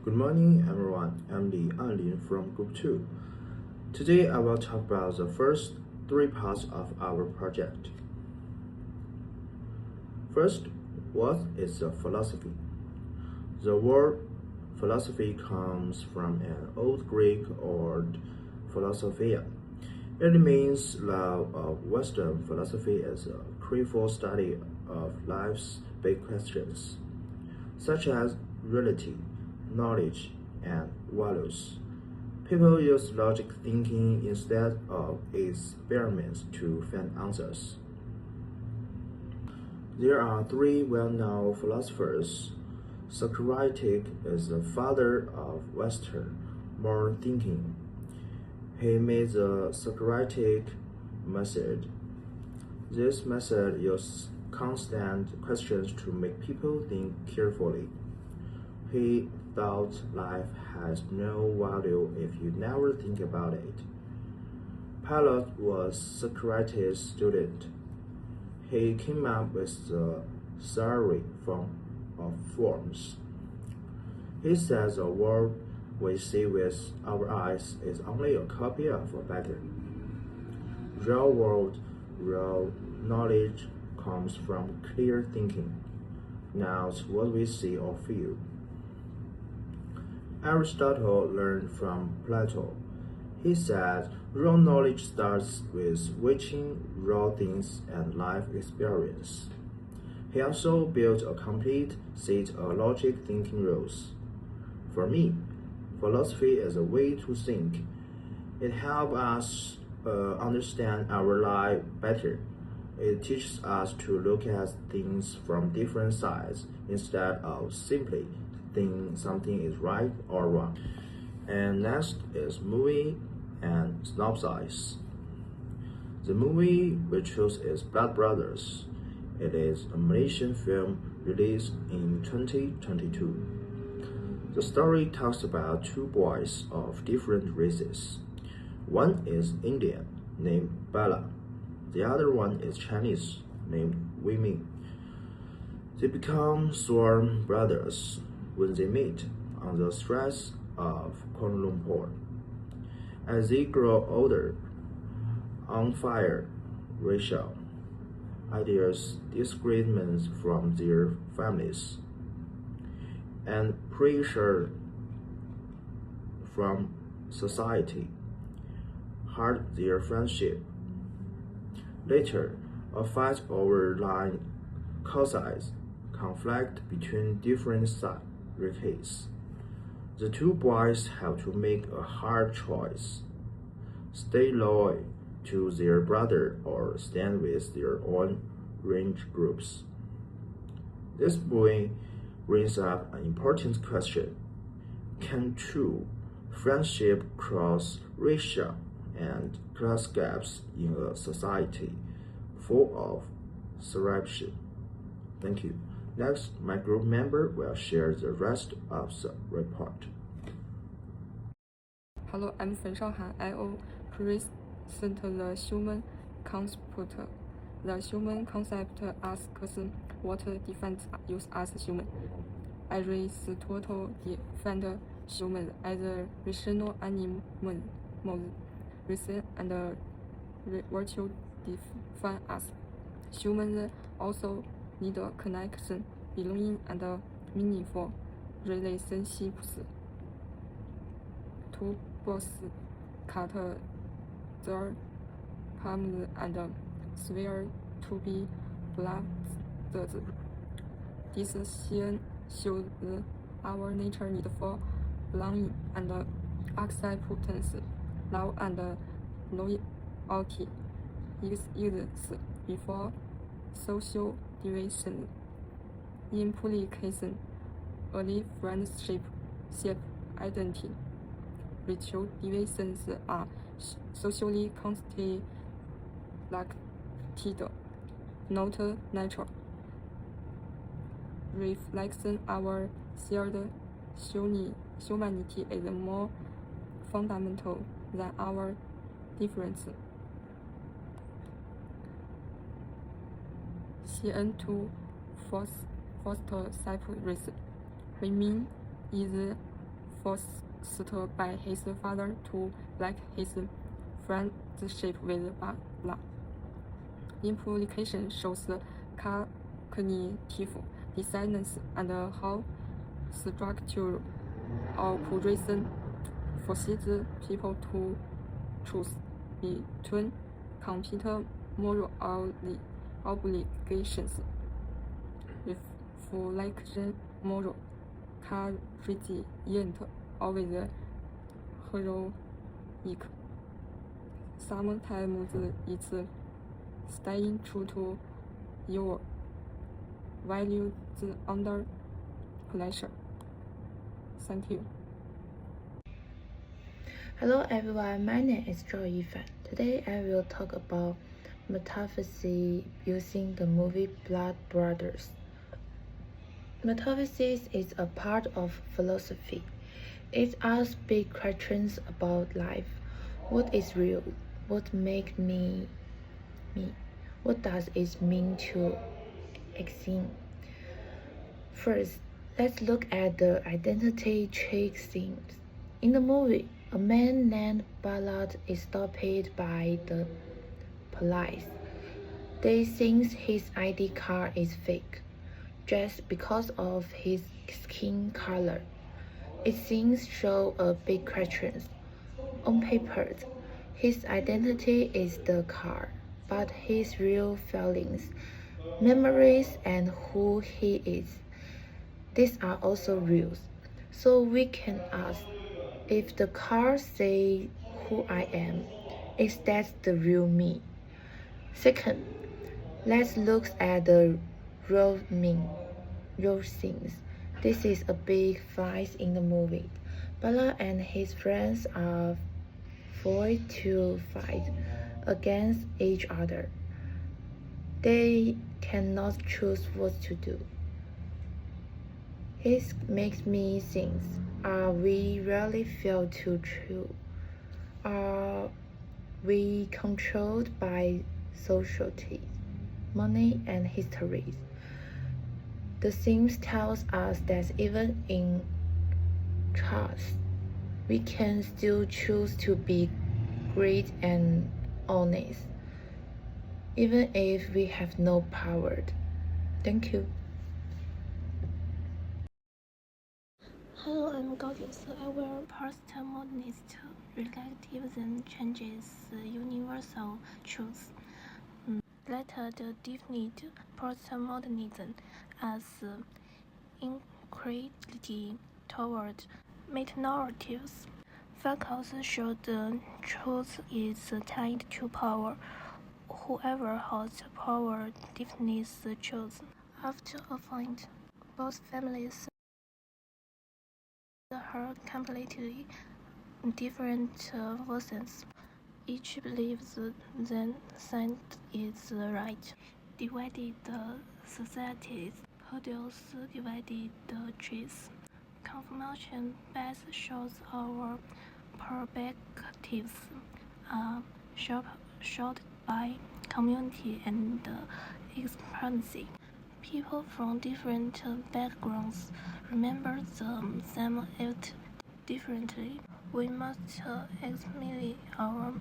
Good morning, everyone. I'm Li Anlin from Group 2. Today, I will talk about the first three parts of our project. First, what is a philosophy? The word philosophy comes from an Old Greek word philosophia. It means love of Western philosophy as a critical study of life's big questions, such as reality, knowledge, and values. People use logic thinking instead of experiments to find answers. There are three well-known philosophers. Socrates is the father of Western modern thinking. He made the Socratic method. This method uses constant questions to make people think carefully. He thought life has no value if you never think about it. Plato was Socrates' student. He came up with the theory of forms. He said the world we see with our eyes is only a copy of a pattern. Real world, real knowledge comes from clear thinking, not what we see or feel. Aristotle learned from Plato. He said real knowledge starts with watching raw things and life experience. He also built a complete set of logic thinking rules. For me, philosophy is a way to think. It helps us understand our life better. It teaches us to look at things from different sides instead of simply thinking something is right or wrong. And next is movie and synopsis. The movie we choose is Blood Brothers. It is a Malaysian film released in 2022. The story talks about two boys of different races. One is Indian, named Bella. The other one is Chinese, named Wei Ming. They become sworn brothers when they meet on the streets of Kuala Lumpur. As they grow older, on fire, racial ideas, disagreements from their families, and pressure from society hurt their friendship. Later, a fight over land causes conflict between different races. The two boys have to make a hard choice: stay loyal to their brother or stand with their own range groups. This movie brings up an important question: can true friendship cross racial and class gaps in a society full of corruption? Thank you. Next, my group member will share the rest of the report. Hello, I'm Fen Shaohan. I will present the human concept. The human concept asks what defines us as human. Aristotle defined human as a rational animal. Reason and virtue define us. Humans also need a connection, belonging, and meaningful relationships. Two boys cut their palms and swear to be brothers. This scene shows our nature need for belonging and acceptance. Love and loyalty exists before social division. Implication: early friendship shape identity. Racial divisions are socially constructed, not natural. Reflection: our shared humanity is more fundamental than our difference. CN2 foster self-race. Women is forced by his father to like his friendship with Bala. Implication shows cognitive dissonance and how structure or reason forces people to choose between competing moral obligations. Reflection moral resilient, always heroic. Sometimes it's staying true to your values under pressure. Thank you. Hello everyone, my name is Joy Yifan. Today I will talk about metaphysics using the movie Blood Brothers. Metaphysics is a part of philosophy. It asks big questions about life. What is real? What makes me me? What does it mean to exist? First, let's look at the identity check scenes. In the movie, a man named Ballard is stopped by the police. They think his ID card is fake, just because of his skin color. It seems show a big question. On paper, his identity is the card, but his real feelings, memories, and who he is, these are also real. So we can ask, if the card says who I am, is that the real me? Second, let's look at the real things. This is a big fight in the movie. Bala and his friends are forced to fight against each other. They cannot choose what to do. It makes me think, are we really feel to true? Are we controlled by society, money, and histories? The themes tells us that even in trust, we can still choose to be great and honest, even if we have no power. Thank you. Hello, I'm Gaudius. Our postmodernist relativism changes universal truths. Later defined postmodernism as incredulity toward meta-narratives. Foucault showed the truth is tied to power. Whoever holds power defines the truth. After a fight, both families heard completely different versions. Each believes the side is right. Divided societies produce divided trees. Confirmation bias shows our perspectives are shaped by community and experience. People from different backgrounds remember the same event differently. We must examine our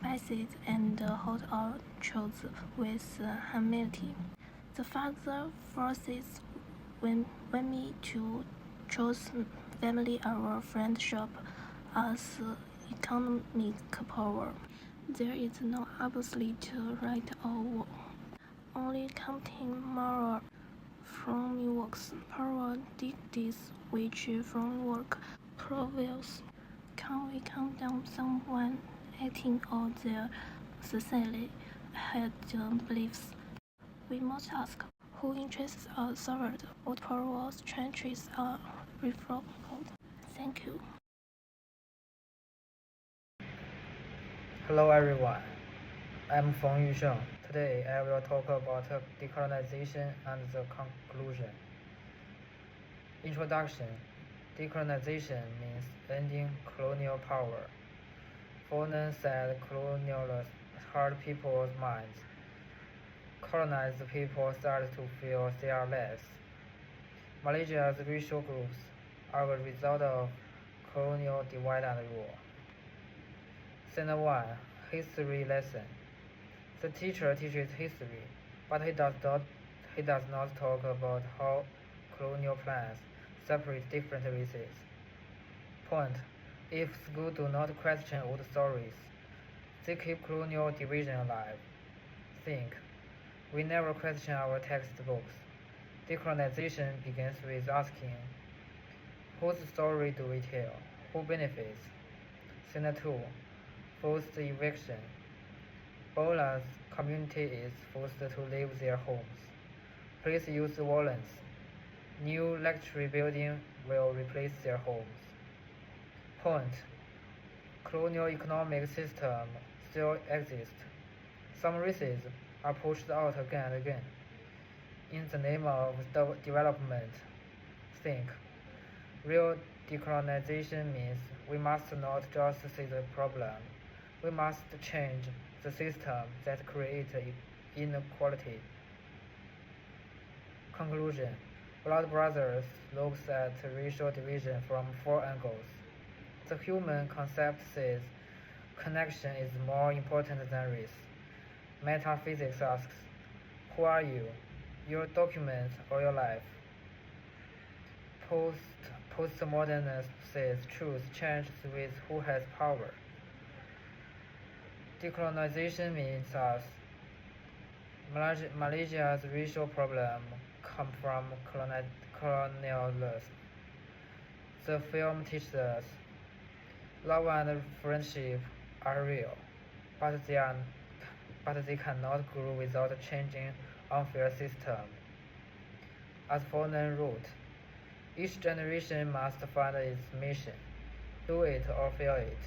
biases and hold our truths with humility. The father forces me to choose family or friendship as economic power. There is no absolute right or wrong. Only counting moral frameworks. Power dictates which framework prevails. Can we condemn someone acting on their socially held beliefs? We must ask, whose interests are served? What power structures are reflected? Thank you. Hello everyone, I'm Feng Yusheng. Today I will talk about decolonization and the conclusion. Introduction. Decolonization means ending colonial power. Fanon said colonialists hurt people's minds. Colonized people started to feel they are less. Malaysia's racial groups are a result of colonial divide and rule. Scene 1. History lesson. The teacher teaches history, but he does not talk about how colonial plans separate different races. Point. If schools do not question old stories, they keep colonial division alive. Think. We never question our textbooks. Decolonization begins with asking, whose story do we tell? Who benefits? Scene 2. Forced eviction. Bola's community is forced to leave their homes. Police use violence. New luxury building will replace their homes. Point. Colonial economic system still exists. Some races are pushed out again and again. In the name of development, think. Real decolonization means we must not just see the problem. We must change the system that creates inequality. Conclusion. Blood Brothers looks at racial division from 4 angles. The human concept says connection is more important than race. Metaphysics asks, who are you? Your document or your life? Postmodernist says truth changes with who has power. Decolonization means us. Malaysia's racial problem come from colonialism. The film teaches us love and friendship are real, but they cannot grow without changing unfair system. As Fanon wrote, each generation must find its mission, do it or fail it.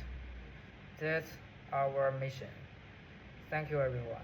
That's our mission. Thank you, everyone.